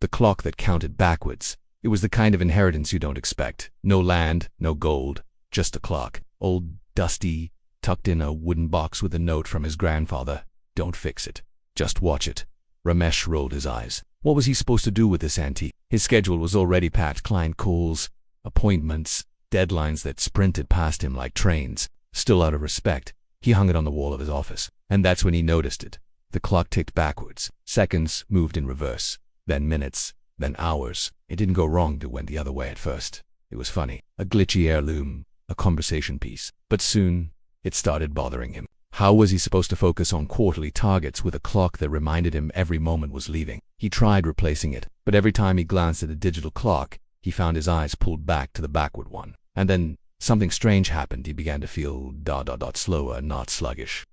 The clock that counted backwards. It was the kind of inheritance you don't expect. No land, no gold, just a clock. Old, dusty, tucked in a wooden box with a note from his grandfather. Don't fix it. Just watch it. Ramesh rolled his eyes. What was he supposed to do with this antique? His schedule was already packed. Client calls, appointments, deadlines that sprinted past him like trains. Still out of respect, he hung it on the wall of his office. And that's when he noticed it. The clock ticked backwards. Seconds moved in reverse. Then minutes. Then hours. It didn't go wrong. It went the other way at first. It was funny. A glitchy heirloom. A conversation piece. But soon, it started bothering him. How was he supposed to focus on quarterly targets with a clock that reminded him every moment was leaving? He tried replacing it, but every time he glanced at a digital clock, he found his eyes pulled back to the backward one. And then something strange happened. He began to feel slower, not sluggish.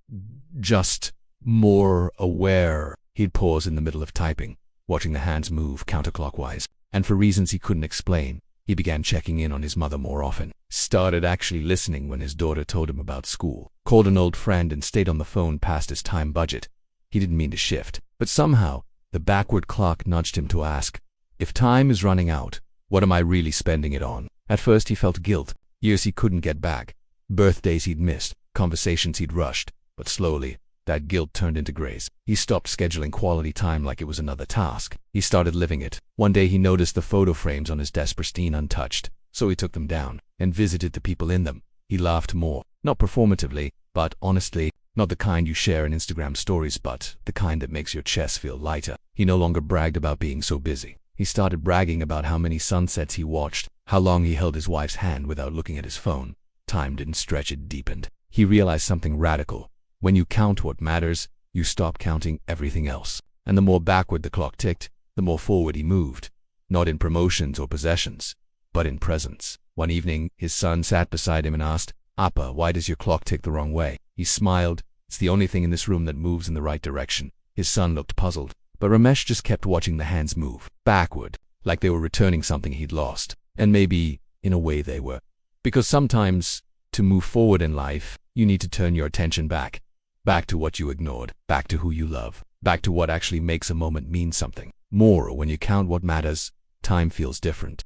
Just more aware. He'd pause in the middle of typing, watching the hands move counterclockwise. And for reasons he couldn't explain, he began checking in on his mother more often. Started actually listening when his daughter told him about school. Called an old friend and stayed on the phone past his time budget. He didn't mean to shift, but somehow the backward clock nudged him to ask, if time is running out, what am I really spending it on? At first he felt guilt. Years he couldn't get back. Birthdays he'd missed. Conversations he'd rushed. But slowly, that guilt turned into grace. He stopped scheduling quality time like it was another task. He started living it. One day he noticed the photo frames on his desk pristine untouched, so he took them down and visited the people in them. He laughed more, not performatively, but honestly, not the kind you share in Instagram stories, but the kind that makes your chest feel lighter. He no longer bragged about being so busy. He started bragging about how many sunsets he watched, how long he held his wife's hand without looking at his phone. Time didn't stretch, it deepened. He realized something radical. When you count what matters, you stop counting everything else. And the more backward the clock ticked, the more forward he moved. Not in promotions or possessions, but in presence. One evening, his son sat beside him and asked, "Appa, why does your clock tick the wrong way?" He smiled. It's the only thing in this room that moves in the right direction. His son looked puzzled, but Ramesh just kept watching the hands move, backward, like they were returning something he'd lost. And maybe, in a way, they were. Because sometimes, to move forward in life, you need to turn your attention back. Back to what you ignored. Back to who you love. Back to what actually makes a moment mean something. More when you count what matters, time feels different.